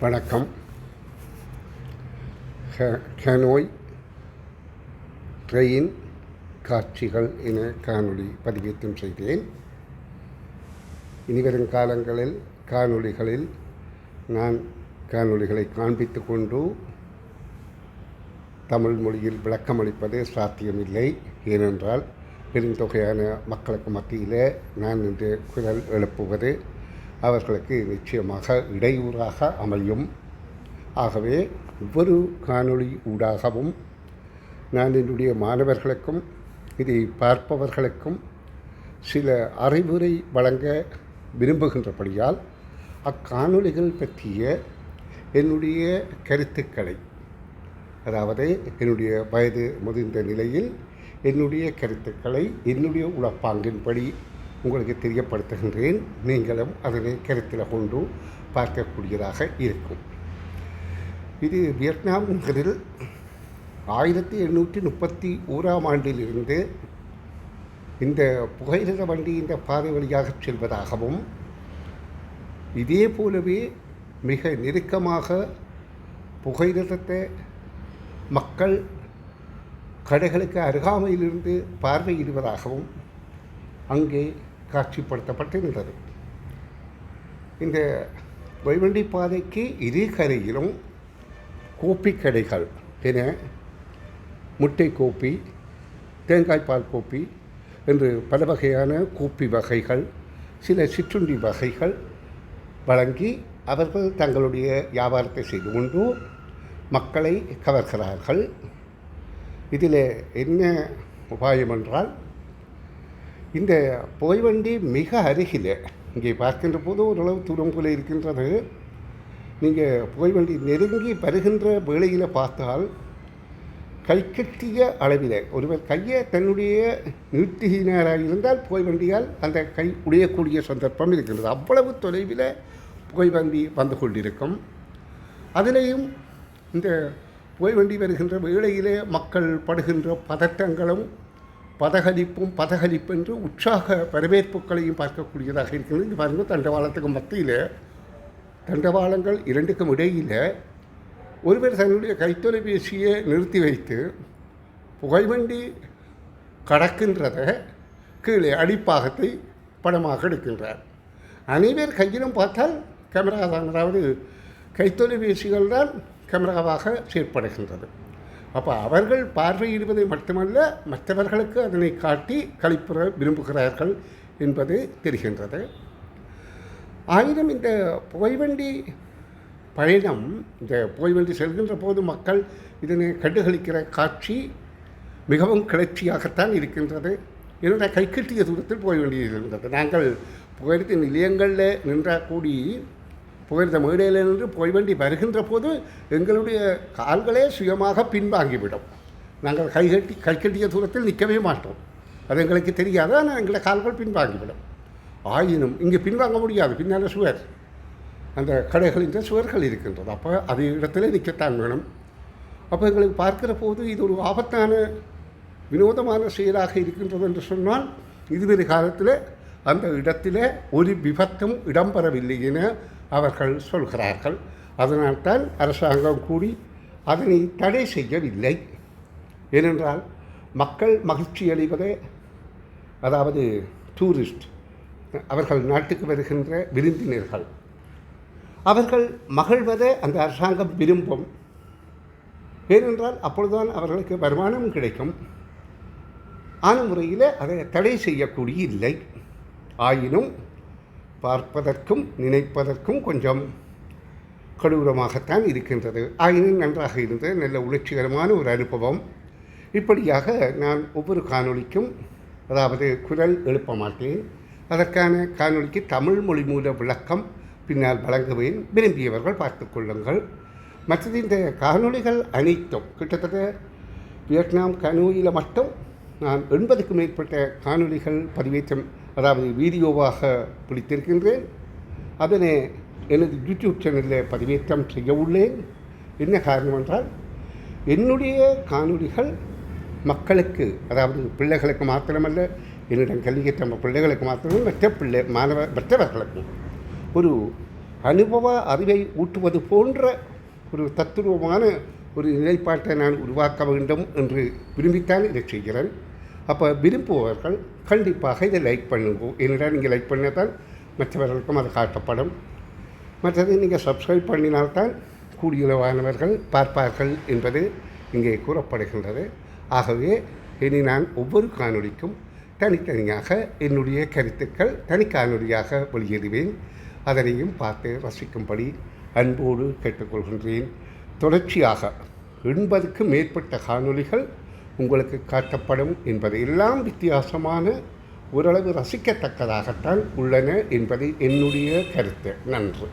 வணக்கம். Hanoi train காட்சிகள் என காணொளி பதிவேற்றம் செய்தேன். இனிவரும் காலங்களில் காணொளிகளில் நான் காணொளிகளை காண்பித்து கொண்டு தமிழ் மொழியில் விளக்கமளிப்பது சாத்தியமில்லை. ஏனென்றால் பெருந்தொகையான மக்களுக்கு மத்தியில் நான் இன்று குரல் எழுப்புவது அவர்களுக்கு நிச்சயமாக இடையூறாக அமையும். ஆகவே ஒவ்வொரு காணொளி ஊடாகவும் நான் என்னுடைய மாணவர்களுக்கும் இதை பார்ப்பவர்களுக்கும் சில அறிவுரை வழங்க விரும்புகின்றபடியால் அக்காணொளிகள் பற்றிய என்னுடைய கருத்துக்களை, அதாவது என்னுடைய வயது முதிர்ந்த நிலையில் என்னுடைய கருத்துக்களை என்னுடைய உளப்பாங்கின்படி உங்களுக்கு தெரியப்படுத்துகின்றேன். நீங்களும் அதனை கருத்தில் கொண்டு பார்க்கக்கூடியதாக இருக்கும். இது வியட்நாம் நகரில் 1831ஆம் ஆண்டிலிருந்து இந்த புகையிரத வண்டி இந்த பாதை வழியாக செல்வதாகவும், இதே போலவே மிக நெருக்கமாக புகையிரதத்தை மக்கள் கடைகளுக்கு அருகாமையிலிருந்து பார்வையிடுவதாகவும் அங்கே காட்சிப்படுத்தப்பட்டிருந்தது. இந்த புகைவண்டி பாதைக்கு இரு கரையிலும் கோப்பி கடைகள் என முட்டை கோப்பி, தேங்காய்பால் கோப்பி என்று பல வகையான கோப்பி வகைகள், சில சிற்றுண்டி வகைகள் வழங்கி அவர்கள் தங்களுடைய வியாபாரத்தை செய்து கொண்டு மக்களை கவர்கிறார்கள். இதில் என்ன உபாயம் என்றால், இந்த புகைவண்டி மிக அருகில் இங்கே பார்க்கின்ற போது ஓரளவு தூரம் போல இருக்கின்றது. நீங்கள் புகைவண்டி நெருங்கி வருகின்ற வேளையில் பார்த்தால் கைக்கட்டிய அளவில் ஒருவர் கையை தன்னுடைய நீட்டுகினாராக இருந்தால் புகைவண்டியால் அந்த கை உடையக்கூடிய சந்தர்ப்பம் இருக்கின்றது. அவ்வளவு தொலைவில் புகைவண்டி வந்து கொண்டிருக்கும். அதிலேயும் இந்த புகைவண்டி வருகின்ற வேளையிலே மக்கள் படுகின்ற பதட்டங்களும் பதகலிப்பென்று உற்சாக வரவேற்புகளையும் பார்க்கக்கூடியதாக இருக்கிறது. இங்கே பாருங்கள், தண்டவாளத்துக்கு மத்தியில், தண்டவாளங்கள் இரண்டுக்கும் இடையில் ஒருவர் தன்னுடைய கைத்தொலைபேசியை நிறுத்தி வைத்து புகைவண்டி கடக்கின்றதை கீழே அடிப்பாகத்தை படமாக எடுக்கின்றார். அனைவர் கையிலும் பார்த்தால் கேமரா தான், அதாவது கைத்தொலைபேசிகள் தான் கேமராவாக செயற்படுகின்றது. அப்போ அவர்கள் பார்வையிடுவதை மட்டுமல்ல, மற்றவர்களுக்கு அதனை காட்டி களிப்புற விரும்புகிறார்கள் என்பது தெரிகின்றது. ஆயினும் இந்த புகைவண்டி பயணம், இந்த புகைவண்டி செல்கின்ற போது மக்கள் இதனை கண்டுகளிக்கிற காட்சி மிகவும் கிளர்ச்சியாகத்தான் இருக்கின்றது. என்னுடைய கைக்கட்டிய தூரத்தில் புகைவண்டி இருக்கின்றது. நாங்கள் புகையிரத நிலையங்களில் நின்றாக்கூடி புகையிரத மேடையில் நின்று புகைவண்டி வருகின்ற போது எங்களுடைய கால்களே சுயமாக பின்வாங்கிவிடும். நாங்கள் கைக்கட்டிய தூரத்தில் நிற்கவே மாட்டோம். அது எங்களுக்கு தெரியாது. ஆனால் எங்களை கால்கள் பின்வாங்கிவிடும். ஆயினும் இங்கே பின்வாங்க முடியாது. பின்னால் சுவர், அந்த கடைகளின் சுவர்கள் இருக்கின்றது. அப்போ அது இடத்துல நிற்கத்தான் வேணும். அப்போ எங்களுக்கு பார்க்கிற போது இது ஒரு ஆபத்தான வினோதமான செயலாக இருக்கின்றது என்று சொன்னால், இதுவரை காலத்தில் அந்த இடத்தில் ஒரு விபத்தும் இடம்பெறவில்லை என அவர்கள் சொல்கிறார்கள். அதனால்தான் அரசாங்கம் கூடி அதனை தடை செய்யவில்லை. ஏனென்றால் மக்கள் மகிழ்ச்சி அடைவதே, அதாவது டூரிஸ்ட், அவர்கள் நாட்டுக்கு வருகின்ற விருந்தினர்கள், அவர்கள் மகிழ்வதை அந்த அரசாங்கம் விரும்பும். ஏனென்றால் அப்பொழுதுதான் அவர்களுக்கு வருமானம் கிடைக்கும். ஆன முறையில் அதை தடை செய்யக்கூடிய இல்லை. ஆயினும் பார்ப்பதற்கும் நினைப்பதற்கும் கொஞ்சம் கொடூரமாகத்தான் இருக்கின்றது. ஆயினும் நன்றாக இருந்த நல்ல உணர்ச்சிகரமான ஒரு அனுபவம். இப்படியாக நான் ஒவ்வொரு காணொளிக்கும், அதாவது குரல் எழுப்ப மாட்டேன், அதற்கான காணொளிக்கு தமிழ் மொழி மூல விளக்கம் பின்னால் வழங்குவேன். விரும்பியவர்கள் பார்த்து கொள்ளுங்கள். மற்றது இந்த காணொளிகள் அனைத்தும் கிட்டத்தட்ட வியட்நாம் கனோயில் மட்டும் நான் 80க்கும் மேற்பட்ட காணொளிகள் பதிவேற்றம், அதாவது வீடியோவாக பிடித்திருக்கின்றேன். அதனை எனது யூடியூப் சேனலில் பதிவேற்றம் செய்ய உள்ளேன். என்ன காரணம் என்றால், என்னுடைய காணொளிகள் மக்களுக்கு, அதாவது பிள்ளைகளுக்கு மாத்திரமல்ல, என்னிடம் கல்வி கற்ற பிள்ளைகளுக்கு மாத்திரமே, மற்றவர்களுக்கும் ஒரு அனுபவ அறிவை ஊட்டுவது போன்ற ஒரு தத்துரூபமான ஒரு நிலைப்பாட்டை நான் உருவாக்க வேண்டும் என்று விரும்பித்தான் இதை செய்கிறேன். அப்போ விரும்புபவர்கள் கண்டிப்பாக இதை லைக் பண்ணுங்க. ஏனென்றால் நீங்கள் லைக் பண்ணால் மற்றவர்களுக்கும் அது காட்டப்படும். மற்றது நீங்கள் சப்ஸ்கிரைப் பண்ணினால்தான் கூடியளவானவர்கள் பார்ப்பார்கள் என்பது இங்கே கூறப்படுகின்றது. ஆகவே இனி நான் ஒவ்வொரு காணொளிக்கும் தனித்தனியாக என்னுடைய கருத்துக்கள் தனிக்காணொலியாக வெளியிடுவேன். அதனையும் பார்த்து ரசிக்கும்படி அன்போடு கேட்டுக்கொள்கின்றேன். தொடர்ச்சியாக 80க்கும் மேற்பட்ட காணொளிகள் உங்களுக்கு காட்டப்படும் என்பது எல்லாம் வித்தியாசமான ஓரளவு ரசிக்கத்தக்கதாகத்தான் உள்ளன என்பது என்னுடைய கருத்து. நன்றி.